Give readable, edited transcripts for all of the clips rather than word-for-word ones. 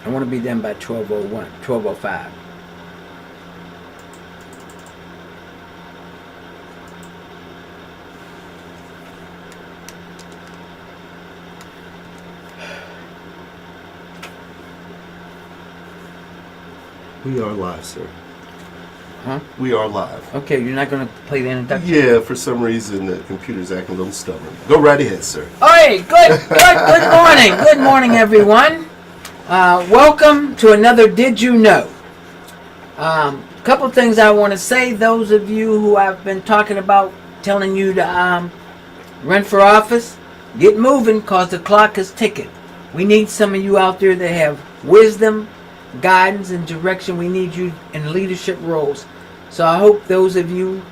I want to be done by 12:01, 12:05. We are live, sir. Huh? We are live. Okay, you're not going to play the introduction? Yeah, for some reason the computer's acting a little stubborn. Go right ahead, sir. All right, good morning. Good morning, everyone. Welcome to another Did You Know? Couple things I want to say. Those of you who I've been talking about, telling you to run for office, get moving because the clock is ticking. We need some of you out there that have wisdom, guidance, and direction. We need you in leadership roles. So I hope those of you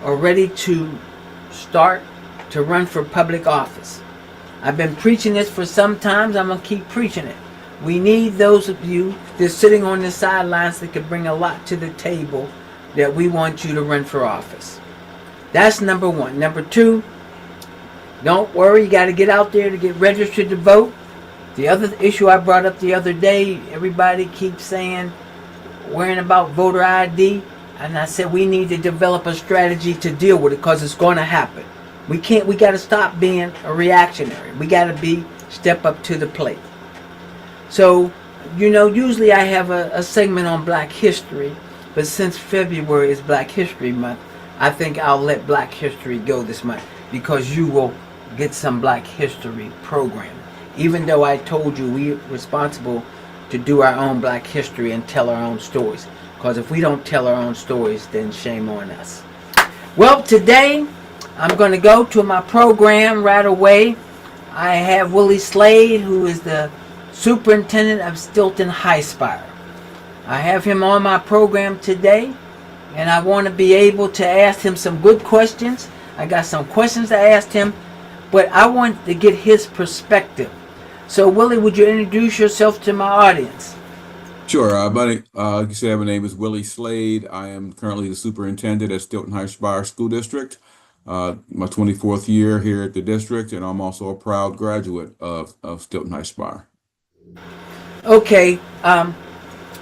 are ready to start to run for public office. I've been preaching this for some time. I'm going to keep preaching it. We need those of you that's sitting on the sidelines that can bring a lot to the table, that we want you to run for office. That's number one. Number two, don't worry, you got to get out there to get registered to vote. The other issue I brought up the other day, everybody keeps saying, worrying about voter ID, and I said we need to develop a strategy to deal with it because it's going to happen. We got to stop being a reactionary. We got to step up to the plate. So, usually I have a segment on Black History, but since February is Black History Month, I think I'll let Black History go this month because you will get some Black History programming. Even though I told you we're responsible to do our own Black history and tell our own stories. Because if we don't tell our own stories, then shame on us. Well, today I'm going to go to my program right away. I have Willie Slade, who is the Superintendent of Steelton-Highspire. I have him on my program today, and I want to be able to ask him some good questions. I got some questions I asked him, but I want to get his perspective. So, Willie, would you introduce yourself to my audience? Sure, buddy. Like you said, my name is Willie Slade. I am currently the superintendent at Steelton-Highspire School District. My 24th year here at the district, and I'm also a proud graduate of Steelton-Highspire. Okay,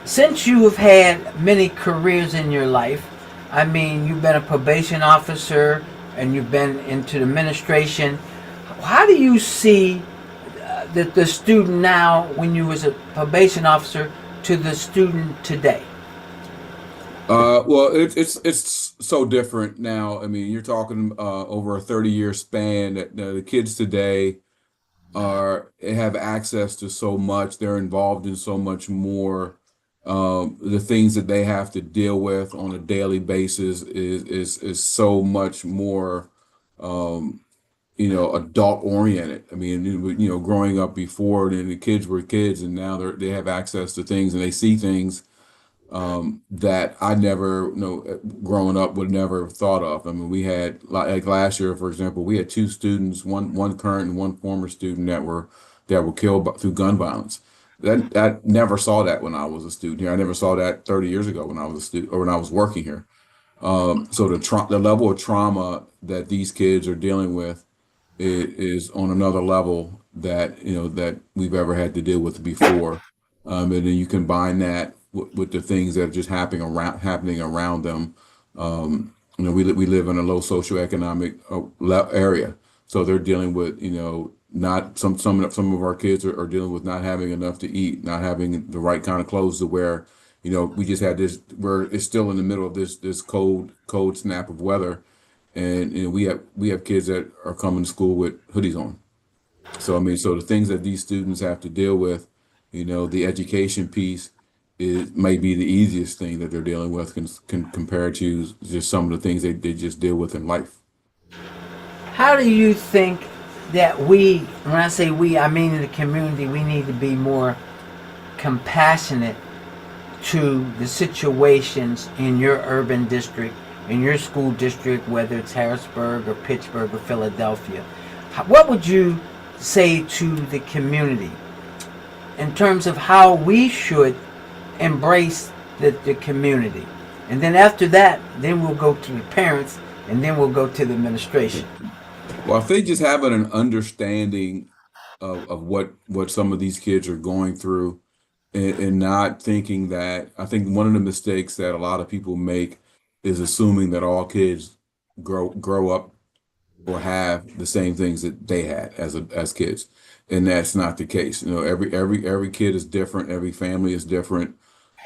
since you have had many careers in your life, I mean, you've been a probation officer and you've been into the administration. How do you see the student now when you was a probation officer to the student today? Well, it's so different now. I mean, you're talking over a 30-year span that the kids today have access to so much. They're involved in so much more. The things that they have to deal with on a daily basis is so much more adult oriented. I mean, growing up before, then the kids were kids, and now they have access to things and they see things that I never, growing up would never have thought of. I mean, we had like last year, for example, we had two students, one current and one former student that were killed through gun violence. That I never saw that when I was a student here. I never saw that 30 years ago when I was a student or when I was working here. So the level of trauma that these kids are dealing with is on another level that that we've ever had to deal with before, and then you combine that with the things that are just happening around them. We live in a low socioeconomic area, so they're dealing with not some of our kids are dealing with not having enough to eat, not having the right kind of clothes to wear. We just had this where it's still in the middle of this cold snap of weather. And we have kids that are coming to school with hoodies on. So I mean, so the things that these students have to deal with, the education piece may be the easiest thing that they're dealing with compared to just some of the things they just deal with in life. How do you think that when I say we, I mean in the community, we need to be more compassionate to the situations in your urban district, in your school district, whether it's Harrisburg or Pittsburgh or Philadelphia? What would you say to the community in terms of how we should embrace the community? And then after that, then we'll go to the parents, and then we'll go to the administration. Well, if they just have an understanding of what some of these kids are going through, and not thinking that. I think one of the mistakes that a lot of people make is assuming that all kids grow up or have the same things that they had as kids, and that's not the case. Every kid is different. Every family is different.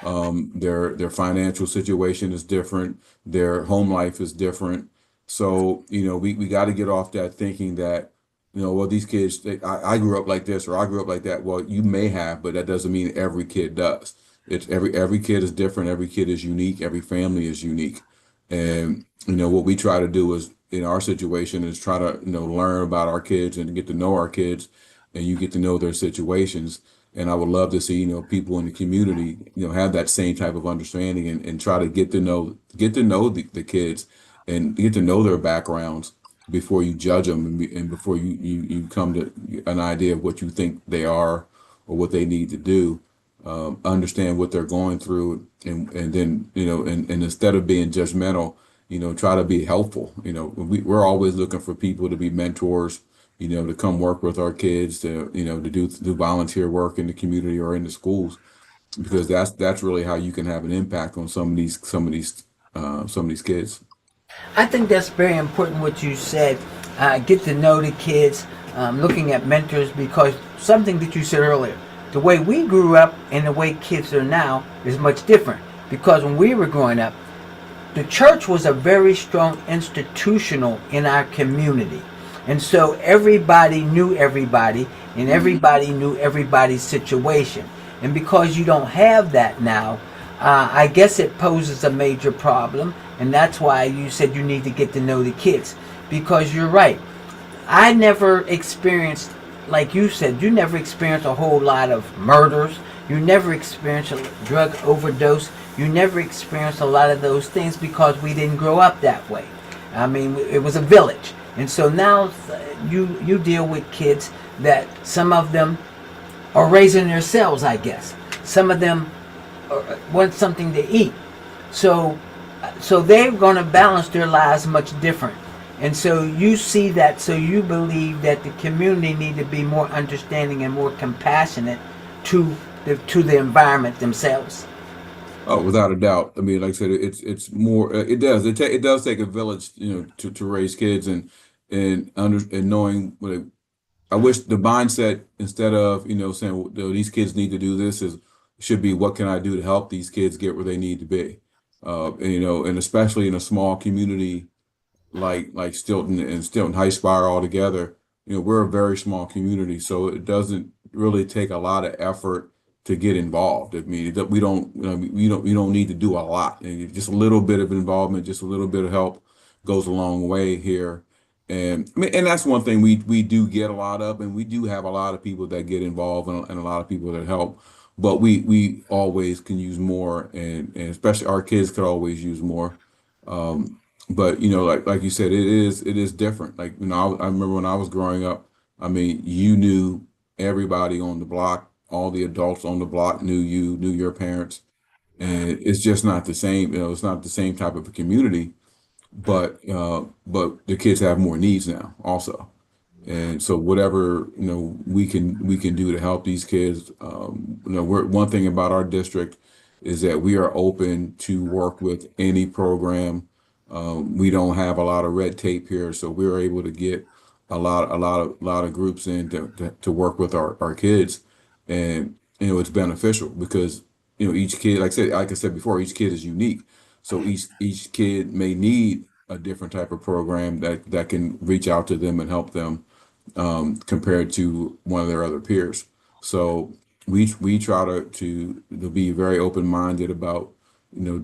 Their financial situation is different. Their home life is different. So we got to get off that thinking that well, these kids, I grew up like this or I grew up like that. Well, you may have, but that doesn't mean every kid does. It's every kid is different. Every kid is unique. Every family is unique. And what we try to do is in our situation is try to learn about our kids and get to know our kids, and you get to know their situations. And I would love to see people in the community have that same type of understanding and try to get to know the kids and get to know their backgrounds before you judge them and before you come to an idea of what you think they are or what they need to do. Understand what they're going through, and then and instead of being judgmental, try to be helpful. We're always looking for people to be mentors, to come work with our kids, to to do volunteer work in the community or in the schools, because that's really how you can have an impact on some of these kids. I think that's very important what you said. Get to know the kids, looking at mentors, because something that you said earlier, the way we grew up and the way kids are now is much different. Because when we were growing up, the church was a very strong institutional in our community. And so everybody knew everybody, and everybody knew everybody's situation. And because you don't have that now, I guess it poses a major problem. And that's why you said you need to get to know the kids. Because you're right. I never experienced, like you said, you never experienced a whole lot of murders. You never experienced a drug overdose. You never experienced a lot of those things because we didn't grow up that way. I mean, it was a village. And so now you deal with kids that some of them are raising themselves, I guess. Some of them want something to eat. So they're going to balance their lives much different. And so you see that, so you believe that the community need to be more understanding and more compassionate to the environment themselves. Oh, without a doubt. I mean, like I said, it's more. It does take a village, to raise kids and knowing what. I wish the mindset, instead of saying well, these kids need to do this, should be what can I do to help these kids get where they need to be. And especially in a small community like Steelton and Steelton-Highspire all together, we're a very small community, so it doesn't really take a lot of effort to get involved. I mean, we don't need to do a lot. And just a little bit of involvement, just a little bit of help goes a long way here. And I mean, and that's one thing we do get a lot of, and we do have a lot of people that get involved and a lot of people that help. But we always can use more, and especially our kids could always use more. But like you said, it is different. Like I remember when I was growing up. I mean, you knew everybody on the block. All the adults on the block knew you, knew your parents, and it's just not the same. It's not the same type of a community. But the kids have more needs now, also. And so whatever we can do to help these kids. One thing about our district is that we are open to work with any program. We don't have a lot of red tape here, so we're able to get a lot of groups in to work with our kids, and it's beneficial because each kid, like I said before, each kid is unique. So each kid may need a different type of program that can reach out to them and help them, compared to one of their other peers. So we try to be very open minded about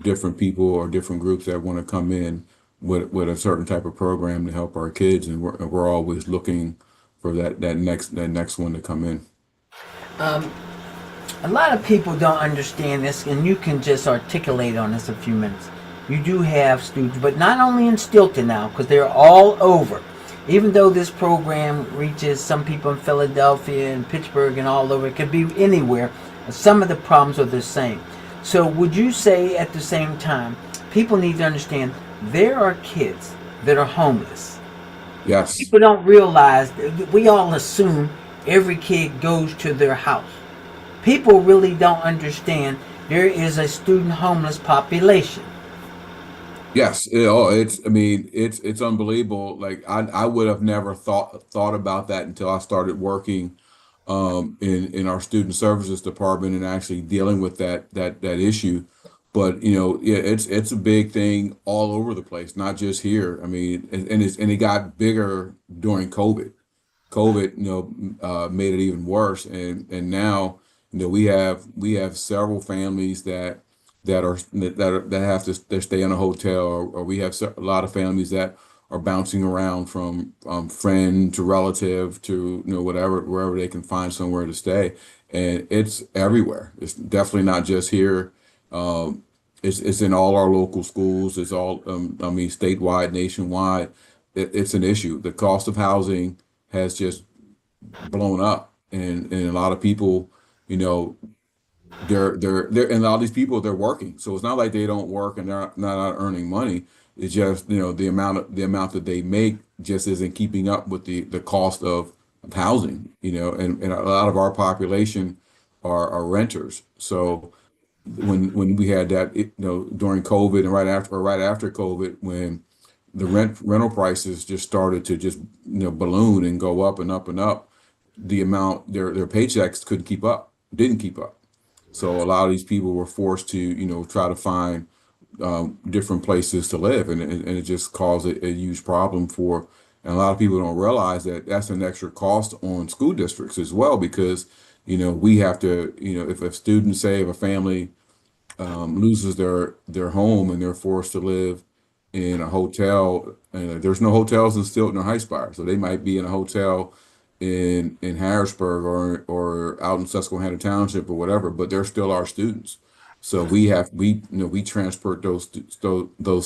different people or different groups that want to come in with a certain type of program to help our kids, and we're always looking for that next one to come in. A lot of people don't understand this, and you can just articulate on this a few minutes. You do have students, but not only in Steelton now, because they're all over. Even though this program reaches some people in Philadelphia and Pittsburgh and all over, it could be anywhere. Some of the problems are the same. So would you say at the same time, people need to understand there are kids that are homeless. Yes. People don't realize, we all assume every kid goes to their house. People really don't understand there is a student homeless population. Yes, it's. I mean, it's unbelievable. Like I would have never thought about that until I started working in our student services department and actually dealing with that issue. But yeah, it's a big thing all over the place, not just here. I mean, and it got bigger during COVID. COVID, made it even worse, and now, we have several families that have to stay in a hotel, or we have a lot of families that are bouncing around from friend to relative to whatever wherever they can find somewhere to stay, and it's everywhere. It's definitely not just here. It's in all our local schools. It's all I mean, statewide, nationwide. It's an issue. The cost of housing has just blown up, and a lot of people, you know, and a lot of these people, they're working, so it's not like they don't work and they're not earning money. It's just the amount that they make just isn't keeping up with the cost of housing. And a lot of our population are renters. So when we had that, during COVID and right after COVID, when the rental prices just started to just balloon and go up and up and up, the amount their paychecks couldn't keep up, didn't keep up. So a lot of these people were forced to try to find different places to live, and it just caused a huge problem for. And a lot of people don't realize that that's an extra cost on school districts as well, because we have to, if a student, say, if a family loses their home and they're forced to live in a hotel. And there's no hotels in Steelton-Highspire, so they might be in a hotel in Harrisburg or out in Susquehanna Township or whatever, but they're still our students. So we transport those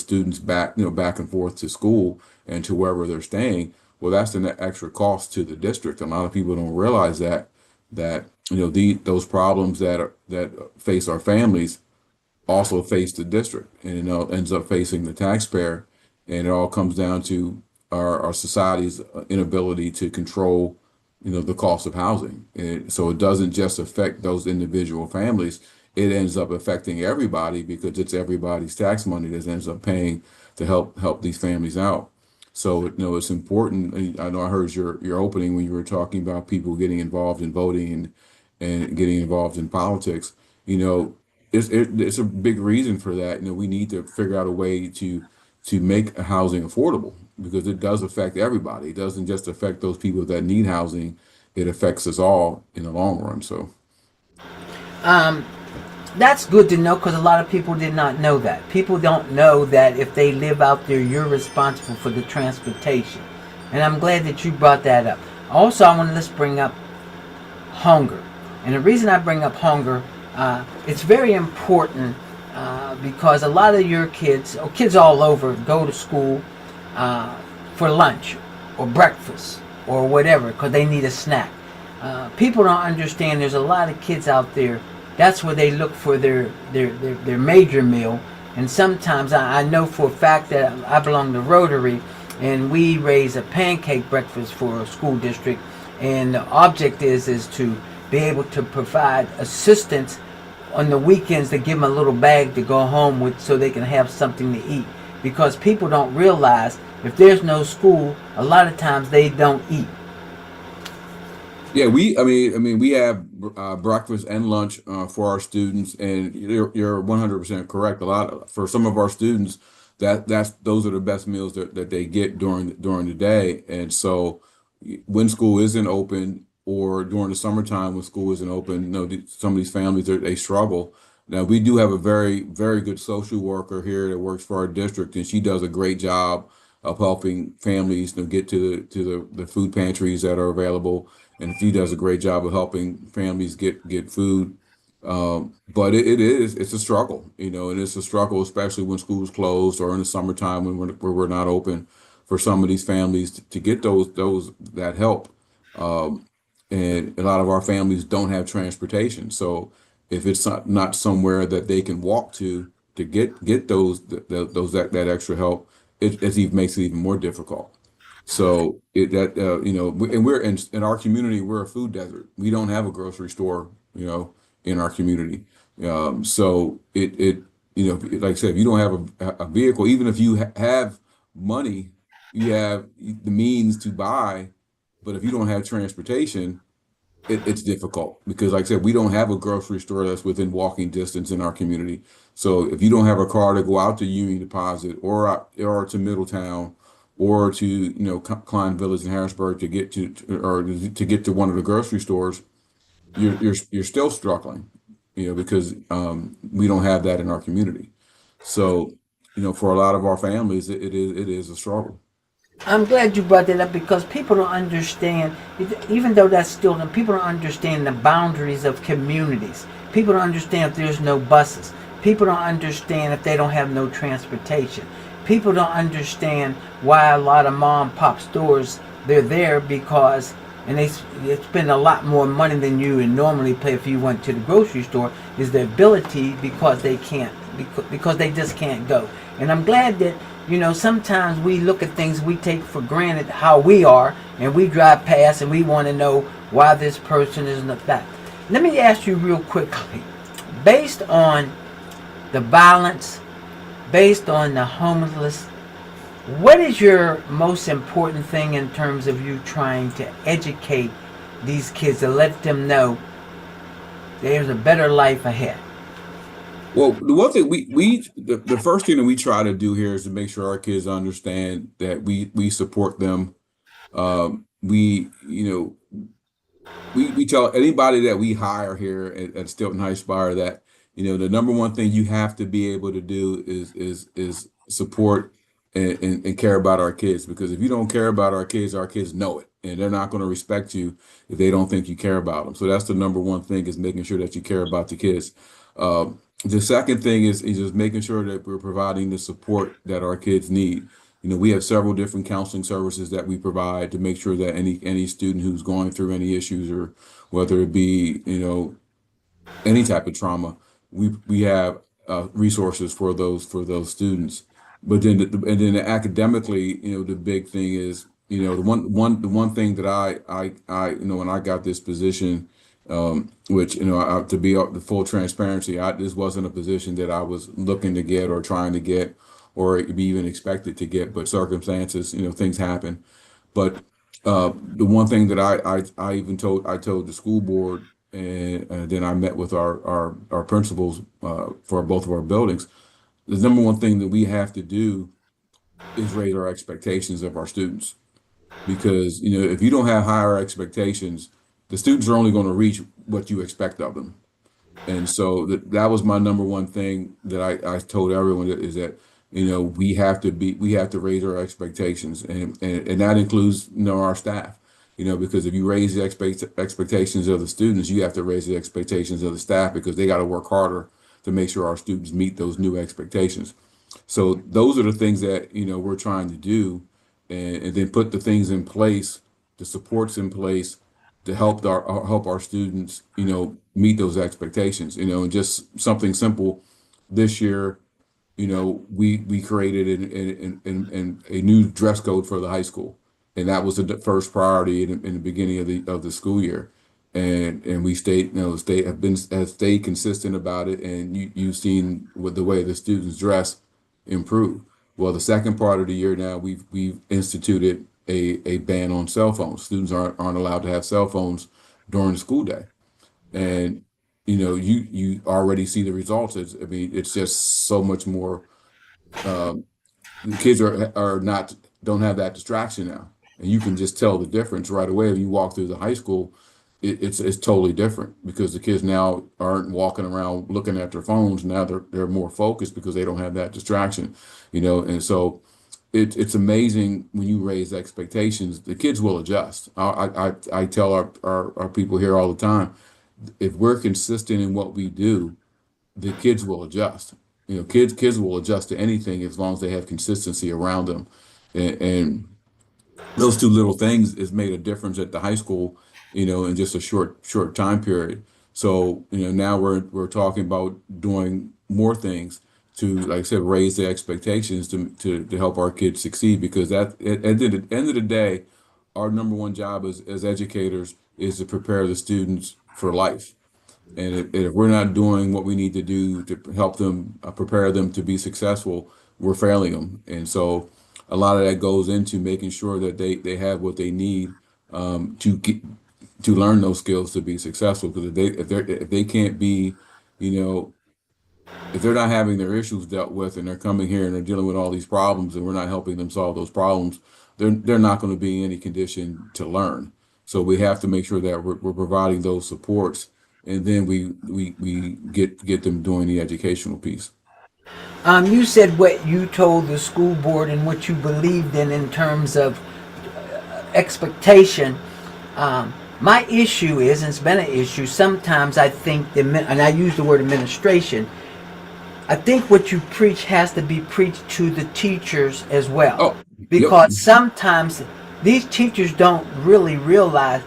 students back and forth to school and to wherever they're staying. Well, that's an extra cost to the district. A lot of people don't realize that those problems that face our families also face the district, and ends up facing the taxpayer, and it all comes down to our society's inability to control the cost of housing. And so it doesn't just affect those individual families, it ends up affecting everybody, because it's everybody's tax money that ends up paying to help these families out. So it's important. I know I heard your opening when you were talking about people getting involved in voting and getting involved in politics. It's a big reason for that. We need to figure out a way to make housing affordable, because it does affect everybody. It doesn't just affect those people that need housing. It affects us all in the long run. So That's good to know, because a lot of people did not know that. People don't know that if they live out there, you're responsible for the transportation. And I'm glad that you brought that up. Also, I want to let's bring up hunger. And the reason I bring up hunger, it's very important because a lot of your kids, or kids all over, go to school for lunch or breakfast or whatever, because they need a snack. People don't understand there's a lot of kids out there. That's where they look for their major meal. And sometimes I know for a fact that I belong to Rotary, and we raise a pancake breakfast for a school district. And the object is to be able to provide assistance on the weekends, to give them a little bag to go home with, so they can have something to eat. Because people don't realize, if there's no school, a lot of times they don't eat. yeah, we have breakfast and lunch for our students, and you're 100% correct. For some of our students, those are the best meals that they get during the day. And so when school isn't open, or during the summertime when school isn't open, some of these families, they struggle. Now, we do have a very, very good social worker here that works for our district, and she does a great job of helping families get to the food pantries that are available, and she does a great job of helping families get food. But it's a struggle, and it's a struggle, especially when school's closed, or in the summertime where we're not open, for some of these families to get that help. And a lot of our families don't have transportation, so if it's not somewhere that they can walk to get that extra help, it even makes it even more difficult. So and we're in our community, we're a food desert. We don't have a grocery store, in our community. So like I said, if you don't have a vehicle, even if you have money, you have the means to buy, but if you don't have transportation, it's difficult because, like I said, we don't have a grocery store that's within walking distance in our community. So if you don't have a car to go out to Union Deposit or to Middletown or to Klein Village in Harrisburg to get or to get to one of the grocery stores, you're still struggling, because we don't have that in our community. So for a lot of our families, it is a struggle. I'm glad you brought that up because people don't understand, even though that's still, people don't understand the boundaries of communities. People don't understand if there's no buses. People don't understand if they don't have no transportation. People don't understand why a lot of mom and pop stores, they're there because, and they spend a lot more money than you would normally pay if you went to the grocery store, is the ability because they can't, because they just can't go. And I'm glad that, sometimes we look at things we take for granted how we are, and we drive past and we want to know why this person isn't that. Let me ask you real quickly, based on the violence, based on the homeless, what is your most important thing in terms of you trying to educate these kids to let them know there's a better life ahead? Well, the one thing the first thing that we try to do here is to make sure our kids understand that we support them. We tell anybody that we hire here at Steelton-Highspire that the number one thing you have to be able to do is support and care about our kids, because if you don't care about our kids know it, and they're not going to respect you if they don't think you care about them. So that's the number one thing, is making sure that you care about the kids. The second thing is just making sure that we're providing the support that our kids need. We have several different counseling services that we provide to make sure that any student who's going through any issues, or whether it be any type of trauma, we have resources for those students. But then academically, the big thing is, the one thing that I when I got this position, which to be the full transparency, this wasn't a position that I was looking to get or trying to get or be even expected to get, but circumstances, things happen. But the one thing that I told the school board, and then I met with our principals for both of our buildings. The number one thing that we have to do is raise our expectations of our students, because if you don't have higher expectations, the students are only going to reach what you expect of them. And so that was my number one thing that I told everyone, is that we have to raise our expectations, and that includes our staff, because if you raise the expectations of the students, you have to raise the expectations of the staff, because they got to work harder to make sure our students meet those new expectations. So those are the things that we're trying to do, and then put the things in place, the supports in place to help our students meet those expectations. And just something simple. This year, we created a new dress code for the high school, and that was the first priority in the beginning of the school year. And we stayed, have stayed consistent about it, and you've seen with the way the students dress improve. Well, the second part of the year now, we've instituted a ban on cell phones. Students aren't allowed to have cell phones during the school day, and you already see the results. It's just so much more. The kids don't have that distraction now, and you can just tell the difference right away. If you walk through the high school, it's totally different, because the kids now aren't walking around looking at their phones. Now they're more focused because they don't have that distraction, and so it's amazing when you raise expectations, the kids will adjust. I tell our people here all the time, if we're consistent in what we do, the kids will adjust. Kids will adjust to anything as long as they have consistency around them, and those two little things has made a difference at the high school, in just a short time period. So now we're talking about doing more things to, like I said, raise the expectations to help our kids succeed, because that at the end of the day, our number one job as educators is to prepare the students for life. And if we're not doing what we need to do to help them, prepare them to be successful, we're failing them. And so a lot of that goes into making sure that they have what they need to get to learn those skills to be successful. Because if they can't be, you know, if they're not having their issues dealt with and they're coming here and they're dealing with all these problems and we're not helping them solve those problems, they're not going to be in any condition to learn. So we have to make sure that we're providing those supports, and then we get them doing the educational piece. You said what you told the school board and what you believed in terms of expectation. My issue is, and it's been an issue, sometimes I think, and I use the word administration, I think what you preach has to be preached to the teachers as well. Oh, yep. Because sometimes these teachers don't really realize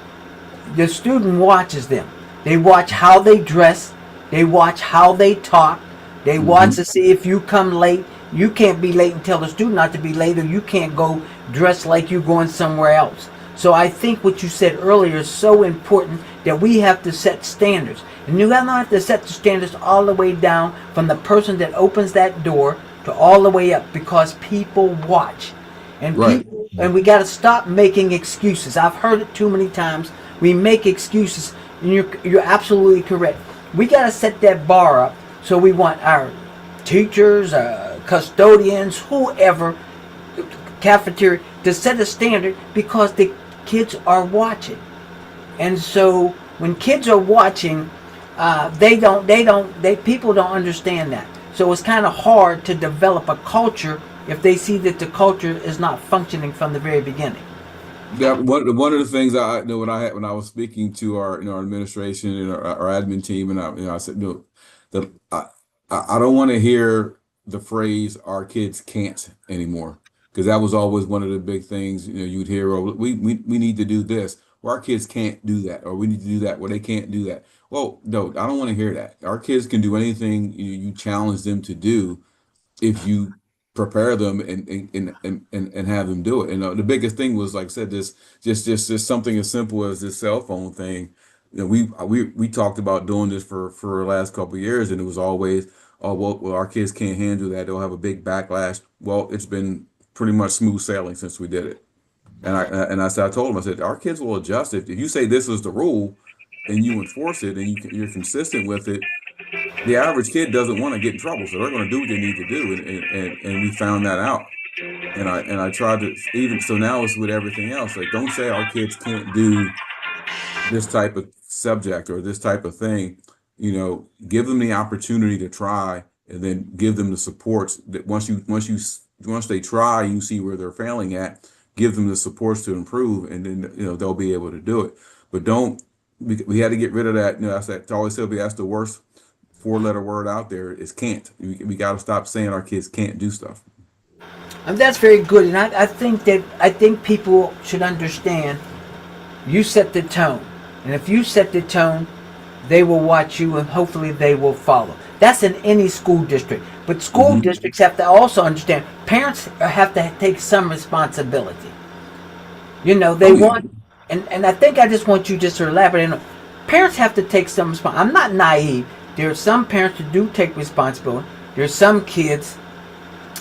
the student watches them. They watch how they dress, they watch how they talk, they watch to see if you come late. You can't be late and tell the student not to be late, or you can't go dressed like you're going somewhere else. So I think what you said earlier is so important, that we have to set standards. And you don't have to set the standards all the way down from the person that opens that door to all the way up, because people watch. And Right. people, and we got to stop making excuses. I've heard it too many times. We make excuses, and you're absolutely correct. We got to set that bar up. So we want our teachers, custodians, whoever, cafeteria, to set a standard, because the kids are watching. And so when kids are watching, people don't understand that. So it's kind of hard to develop a culture if they see that the culture is not functioning from the very beginning. That one of the things I know when I was speaking to our our administration and our admin team, and I said, that I don't want to hear the phrase "our kids can't" anymore, because that was always one of the big things. You'd hear, "Oh, we need to do this," well, our kids can't do that, or we need to do that, well, they can't do that. Well, no, I don't want to hear that. Our kids can do anything you challenge them to do, if you prepare them and have them do it. And the biggest thing was, like I said, this just something as simple as this cell phone thing. We talked about doing this for the last couple of years, and it was always, oh, well, our kids can't handle that, they'll have a big backlash. Well, it's been pretty much smooth sailing since we did it. And I said, I told them, I said, our kids will adjust. If you say this is the rule and you enforce it and you're consistent with it, the average kid doesn't want to get in trouble, so they're going to do what they need to do, and we found that out. And I tried to, even so, now it's with everything else. Like, don't say our kids can't do this type of subject or this type of thing. Give them the opportunity to try, and then give them the supports that once they try, you see where they're failing at, give them the supports to improve, and then they'll be able to do it. But don't we had to get rid of that. I always tell me, that's the worst four-letter word out there, is can't. We got to stop saying our kids can't do stuff. And that's very good. And I think people should understand, you set the tone. And if you set the tone, they will watch you, and hopefully they will follow. That's in any school district. But school districts have to also understand, parents have to take some responsibility. They want, and I think I just want you just to elaborate on, parents have to take some responsibility. I'm not naive. There are some parents that do take responsibility. There's some kids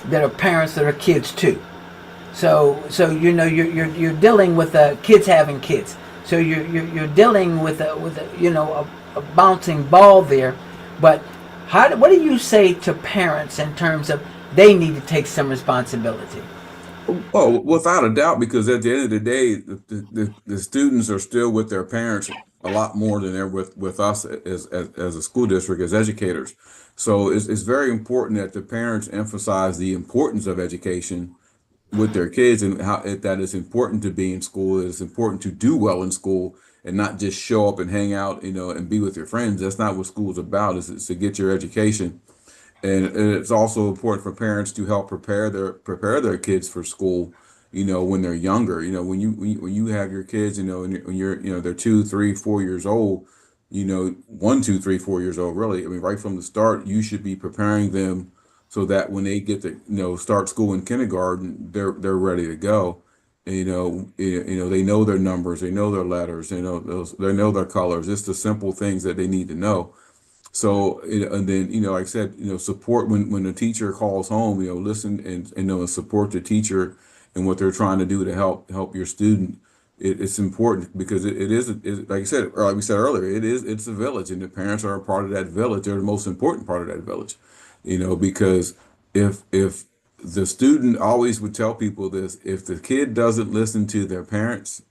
that are parents that are kids too. So you're dealing with kids having kids. So you're dealing with a bouncing ball there. But what do you say to parents in terms of they need to take some responsibility? Oh, without a doubt, because at the end of the day, the students are still with their parents a lot more than they're with us as a school district, as educators. So it's very important that the parents emphasize the importance of education with their kids, and how that it's important to be in school. It's important to do well in school, and not just show up and hang out, and be with your friends. That's not what school's about. It's to get your education. And it's also important for parents to help prepare their kids for school, when they're younger. When you have your kids, and when you're they're 2, 3, 4 years old, 1, 2, 3, 4 years old, really. I mean, right from the start, you should be preparing them so that when they get to start school in kindergarten, they're ready to go. They know their numbers, they know their letters, they know their colors. It's the simple things that they need to know. So, and then, like I said, support when the teacher calls home, listen and support the teacher and what they're trying to do to help your student. It's important because it is, like I said, or like we said earlier, it's a village, and the parents are a part of that village. They're the most important part of that village, because if the student, always would tell people this, if the kid doesn't listen to their parents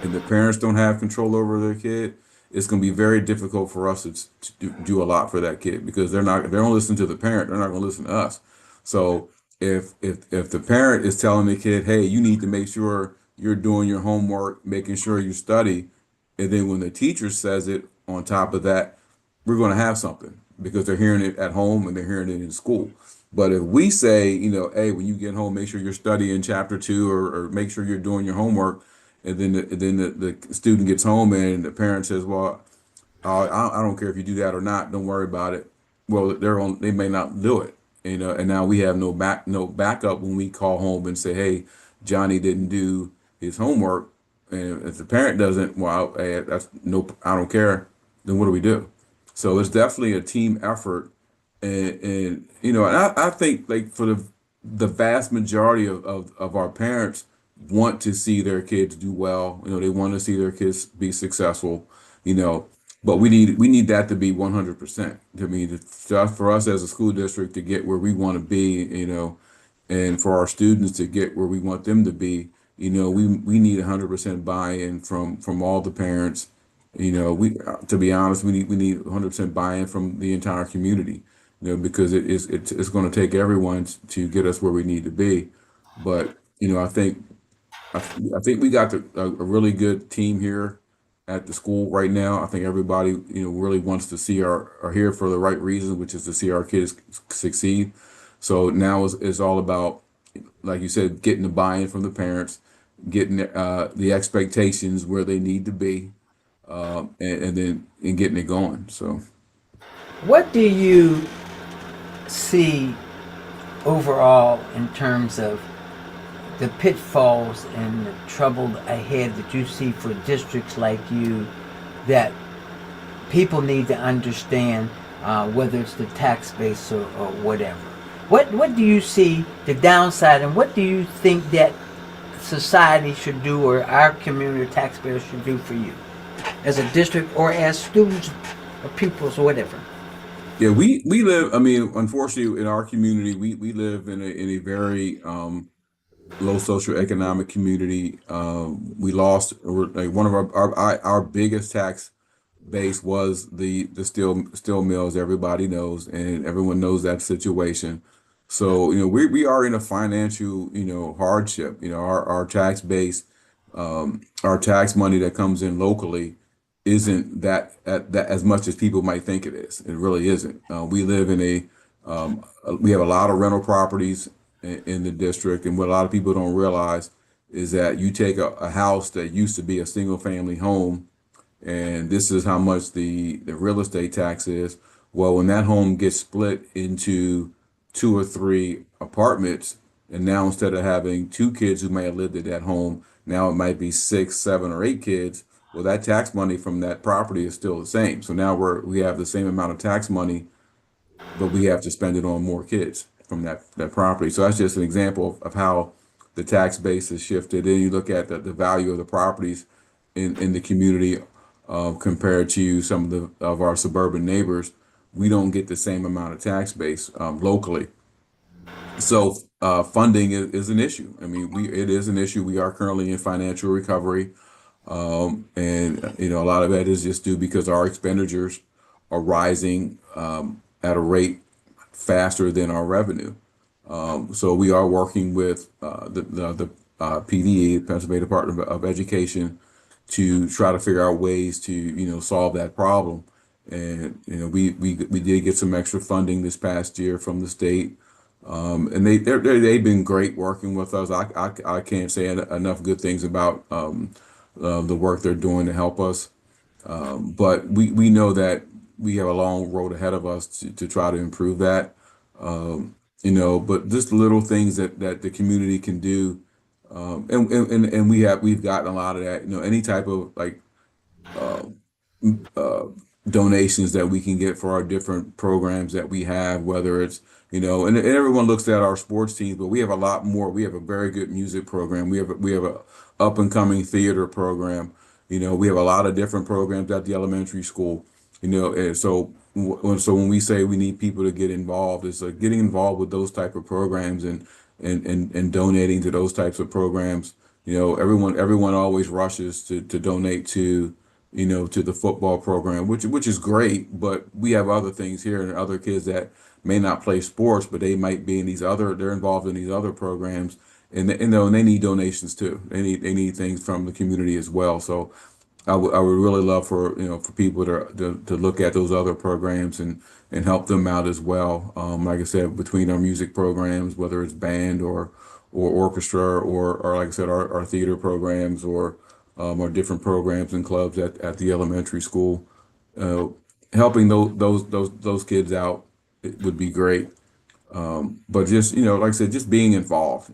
and the parents don't have control over their kid, it's going to be very difficult for us to do a lot for that kid, because if they don't listen to the parent, they're not going to listen to us. So if the parent is telling the kid, hey, you need to make sure you're doing your homework, making sure you study, and then when the teacher says it on top of that, we're going to have something, because they're hearing it at home and they're hearing it in school. But if we say, hey, when you get home, make sure you're studying chapter 2, or make sure you're doing your homework, and then the student gets home and the parent says, well, I don't care if you do that or not, don't worry about it. Well, they may not do it, and now we have no backup when we call home and say, hey, Johnny didn't do his homework, and if the parent doesn't, well, hey, that's no, I don't care. Then what do we do? So it's definitely a team effort, and I think, like, for the vast majority of our parents want to see their kids do well. They want to see their kids be successful. You know, but we need that to be 100%. I mean, for us as a school district to get where we want to be, and for our students to get where we want them to be, we need 100% buy-in from all the parents. We To be honest, we need 100% buy-in from the entire community. Because it's going to take everyone to get us where we need to be. But I think we got a really good team here at the school right now. I think everybody, really wants to see are here for the right reason, which is to see our kids succeed. So now it's all about, like you said, getting the buy-in from the parents, getting the expectations where they need to be, and then getting it going. So. What do you see overall in terms of the pitfalls and the trouble ahead that you see for districts like you, that people need to understand, whether it's the tax base or whatever? What do you see the downside, and what do you think that society should do, or our community taxpayers should do for you as a district, or as students or pupils or whatever? Yeah, we live. I mean, unfortunately, in our community, we live in a very low socioeconomic community. We lost, like, one of our biggest tax base was the steel mills. Everybody knows, and everyone knows that situation. So, we are in a financial, hardship. Our tax base, our tax money that comes in locally isn't that as much as people might think it is. It really isn't. We live in we have a lot of rental properties in the district, and what a lot of people don't realize is that you take a house that used to be a single family home, and this is how much the real estate tax is. Well, when that home gets split into 2 or 3 apartments, and now instead of having 2 kids who may have lived at that home, now it might be 6, 7, or 8 kids. Well, that tax money from that property is still the same. So now we have the same amount of tax money, but we have to spend it on more kids from that property. So that's just an example of how the tax base has shifted. Then you look at the value of the properties in the community, compared to some of our suburban neighbors. We don't get the same amount of tax base locally. So funding is an issue. I mean, it is an issue. We are currently in financial recovery. And a lot of that is just due because our expenditures are rising at a rate faster than our revenue. So we are working with the PDE, Pennsylvania Department of Education, to try to figure out ways to solve that problem. And we did get some extra funding this past year from the state, and they've been great working with us. I can't say enough good things about the work they're doing to help us. But we know that we have a long road ahead of us to try to improve that. But just little things that the community can do And we've gotten a lot of that. Any type of like uh, uh, donations that we can get for our different programs that we have, whether it's, and everyone looks at our sports teams, but we have a lot more. We have a very good music program. We have a up and coming theater program. We have a lot of different programs at the elementary school. And so when we say we need people to get involved, it's like getting involved with those type of programs and donating to those types of programs. Everyone always rushes to donate to to the football program, which is great, but we have other things here and other kids that may not play sports, but they might be in they're involved in these other programs, and and they need donations too. They need things from the community as well. So I would really love for people to look at those other programs and help them out as well. Like I said, between our music programs, whether it's band or orchestra or like I said, our theater programs or different programs and clubs at the elementary school, uh, helping those kids out, it would be great. But just like I said, just being involved,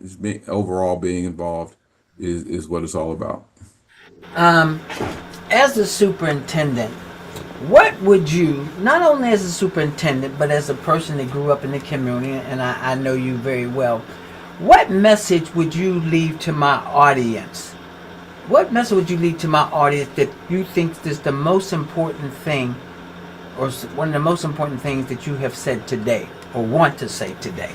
overall being involved is what it's all about. Um, as a superintendent, what would you, not only as a superintendent, but as a person that grew up in the community, and I know you very well, what message would you leave to my audience? What message would you leave to my audience that you think is the most important thing, or one of the most important things that you have said today, or want to say today?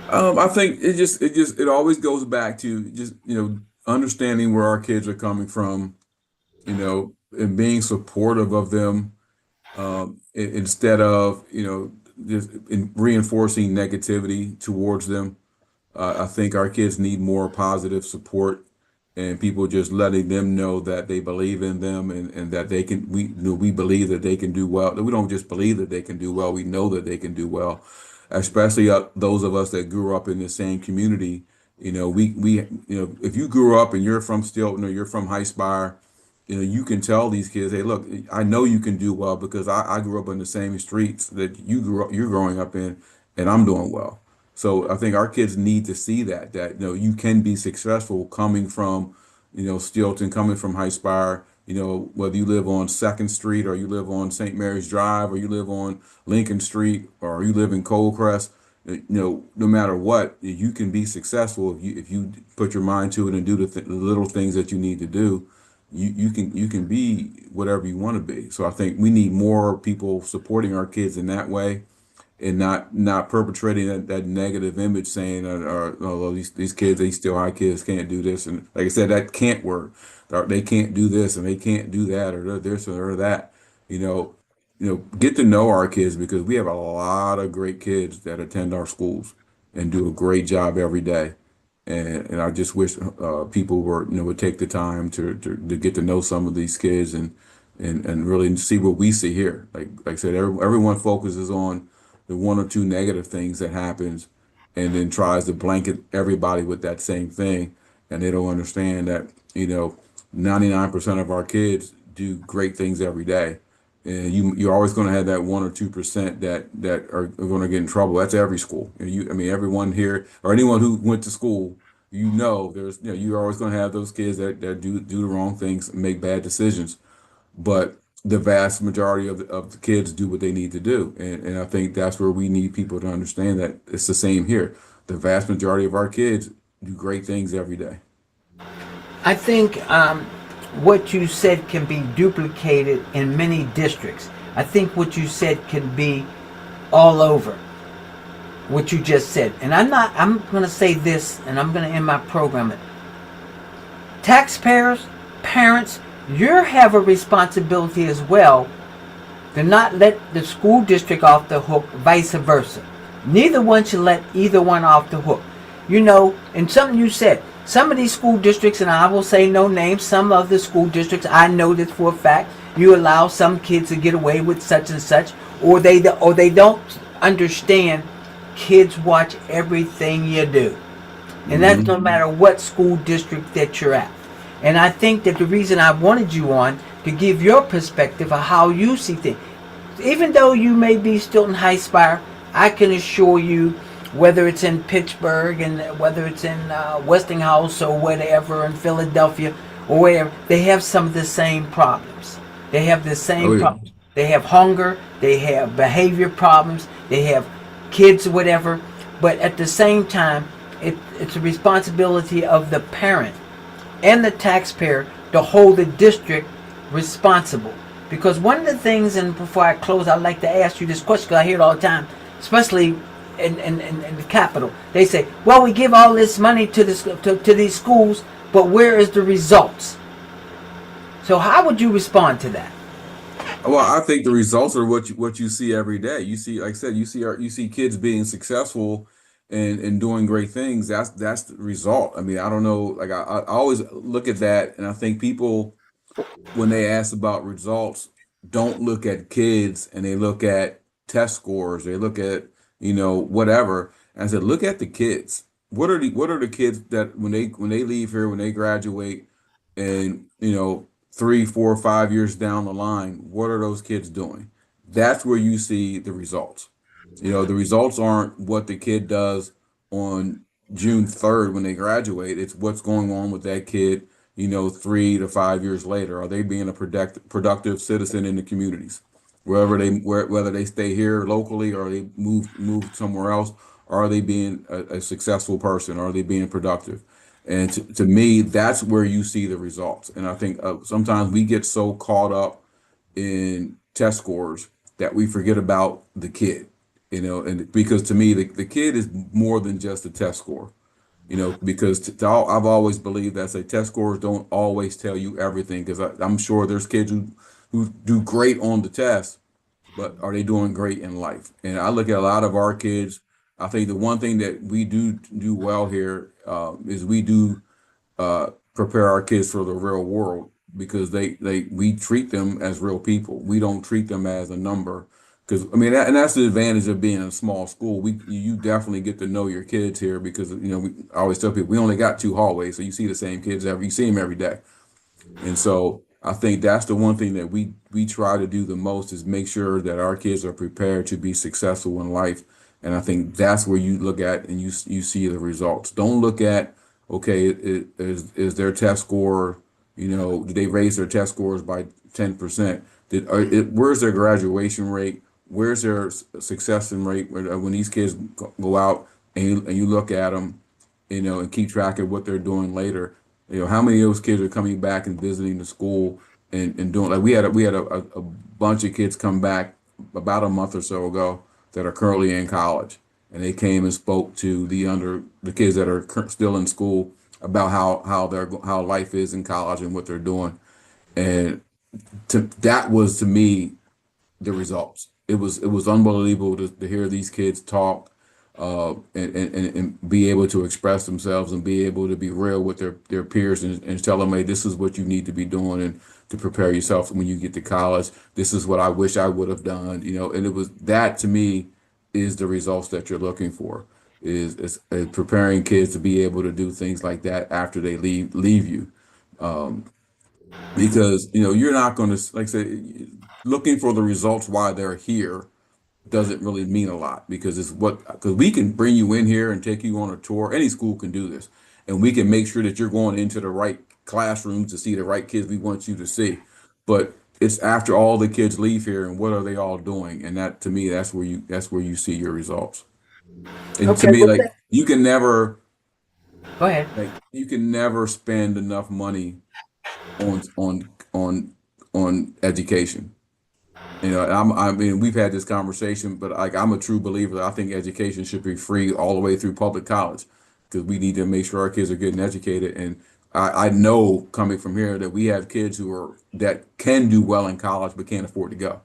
I think it always goes back to just understanding where our kids are coming from, and being supportive of them, instead of just reinforcing negativity towards them. I think our kids need more positive support and people just letting them know that they believe in them and that they can, we believe that they can do well. We don't just believe that they can do well, we know that they can do well, especially those of us that grew up in the same community. If you grew up and you're from Steelton or you're from Highspire, you can tell these kids, hey, look, I know you can do well because I grew up in the same streets that you're growing up in, and I'm doing well. So I think our kids need to see that you can be successful coming from Steelton, coming from Highspire. Whether you live on Second Street or you live on St. Mary's Drive or you live on Lincoln Street or you live in Coldcrest. No matter what, you can be successful if you put your mind to it and do the little things that you need to do. You can be whatever you want to be. So I think we need more people supporting our kids in that way, and not perpetrating that negative image, saying oh, these kids, these still high kids can't do this, and like I said, that can't work. Or they can't do this and they can't do that, or this or that. You know, get to know our kids, because we have a lot of great kids that attend our schools and do a great job every day. And I just wish people would take the time to get to know some of these kids and really see what we see here. Like I said, everyone focuses on the one or two negative things that happens, and then tries to blanket everybody with that same thing, and they don't understand that 99% of our kids do great things every day. And you're always going to have that 1 or 2% that are going to get in trouble. That's every school. Everyone here or anyone who went to school, you're always going to have those kids that do the wrong things and make bad decisions. But the vast majority of the kids do what they need to do. And I think that's where we need people to understand that it's the same here. The vast majority of our kids do great things every day. I think what you said can be duplicated in many districts. I think what you said can be all over. What you just said. And I'm going to say this, and I'm going to end my program. Taxpayers, parents, you have a responsibility as well to not let the school district off the hook, vice versa. Neither one should let either one off the hook. And something you said, some of these school districts, and I will say no names, some of the school districts, I know this for a fact, you allow some kids to get away with such and such, or they don't understand kids watch everything you do. And that's no matter what school district that you're at. And I think that the reason I wanted you on, to give your perspective of how you see things. Even though you may be still in Highspire, I can assure you whether it's in Pittsburgh and whether it's in Westinghouse or whatever, in Philadelphia or wherever, they have some of the same problems. They have the Oh same yeah. problems. They have hunger, they have behavior problems, they have kids or whatever. But at the same time, it's a responsibility of the parent and the taxpayer to hold the district responsible. Because one of the things, and before I close, I'd like to ask you this question because I hear it all the time, especially in the capital. They say, well, we give all this money to these schools, but where is the results? So how would you respond to that? Well, I think the results are what you see every day. You see, like I said, you see kids being successful and doing great things. That's the result. I mean, I don't know. Like I always look at that, and I think people, when they ask about results, don't look at kids and they look at test scores. They look at, whatever. And I said, look at the kids. What are the kids that when they leave here, when they graduate, and 3, 4, 5 years down the line, what are those kids doing? That's where you see the results. The results aren't what the kid does on June 3rd when they graduate. It's what's going on with that kid, 3 to 5 years later. Are they being a productive citizen in the communities? Whether they stay here locally or they move somewhere else, are they being a successful person? Are they being productive? And to me, that's where you see the results. And I think sometimes we get so caught up in test scores that we forget about the kid, and because to me, the kid is more than just a test score, because I've always believed that test scores don't always tell you everything, because I'm sure there's kids who do great on the test, but are they doing great in life? And I look at a lot of our kids. I think the one thing that we do well here is we do prepare our kids for the real world, because we treat them as real people. We don't treat them as a number, because I mean, and that's the advantage of being in a small school. You definitely get to know your kids here, because I always tell people we only got 2 hallways, so you see the same kids you see them every day. And so I think that's the one thing that we try to do the most, is make sure that our kids are prepared to be successful in life. And I think that's where you look at and you see the results. Don't look at, okay, is their test score, did they raise their test scores by 10%? Where's their graduation rate? Where's their success rate when these kids go out and you look at them, and keep track of what they're doing later? How many of those kids are coming back and visiting the school and doing, like we had a bunch of kids come back about a month or so ago that are currently in college, and they came and spoke to the kids that are still in school about how life is in college and what they're doing. And that was, to me, the results. It was unbelievable to hear these kids talk, and be able to express themselves and be able to be real with their peers, and tell them, hey, this is what you need to be doing and to prepare yourself when you get to college. This is what I wish I would have done, and it was that, to me, is the results that you're looking for, is preparing kids to be able to do things like that after they leave you. Because you're not going to, like I said, looking for the results while they're here doesn't really mean a lot, because because we can bring you in here and take you on a tour. Any school can do this, and we can make sure that you're going into the right classrooms to see the right kids we want you to see. But it's after all the kids leave here, and what are they all doing? And that, to me, that's where you see your results. And to Okay, me, well, like, go ahead. you can never spend enough money on on on education. I mean, we've had this conversation, but I'm a true believer. I think education should be free all the way through public college, because we need to make sure our kids are getting educated. And I know, coming from here, that we have kids that can do well in college but can't afford to go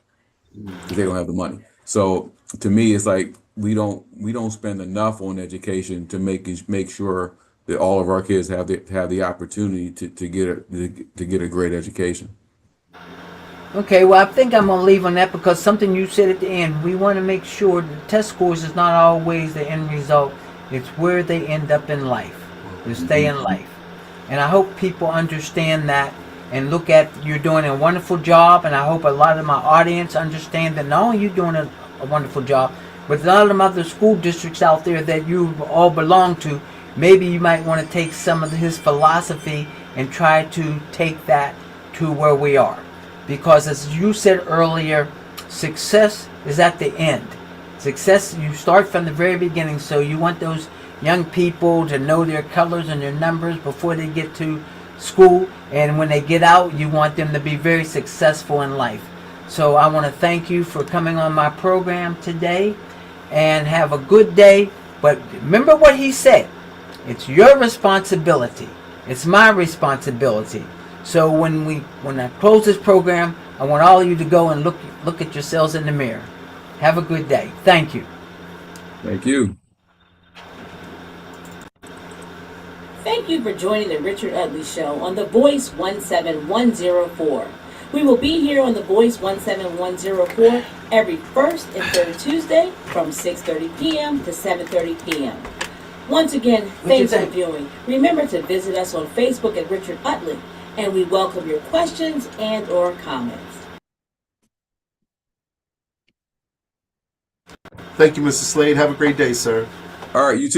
because they don't have the money. So to me, it's like we don't spend enough on education to make sure that all of our kids have the opportunity to get a great education. Okay, well, I think I'm going to leave on that because something you said at the end. We want to make sure the test scores is not always the end result. It's where they end up in life, to stay in life. And I hope people understand that and look at, you're doing a wonderful job. And I hope a lot of my audience understand that not only you doing a wonderful job, but a lot of them other school districts out there that you all belong to, maybe you might want to take some of his philosophy and try to take that to where we are. Because as you said earlier, success is at the end. Success, you start from the very beginning, so you want those young people to know their colors and their numbers before they get to school, and when they get out, you want them to be very successful in life. So I want to thank you for coming on my program today, and have a good day. But remember what he said, it's your responsibility, it's my responsibility. So when I close this program, I want all of you to go and look at yourselves in the mirror. Have a good day. Thank you. Thank you. Thank you for joining the Richard Utley Show on The Voice 17104. We will be here on The Voice 17104 every first and third Tuesday from 6:30 p.m. to 7:30 p.m. Once again, thanks for viewing. Remember to visit us on Facebook at Richard Utley, and we welcome your questions and or comments. Thank you, Mr. Slade. Have a great day, sir. All right, you too.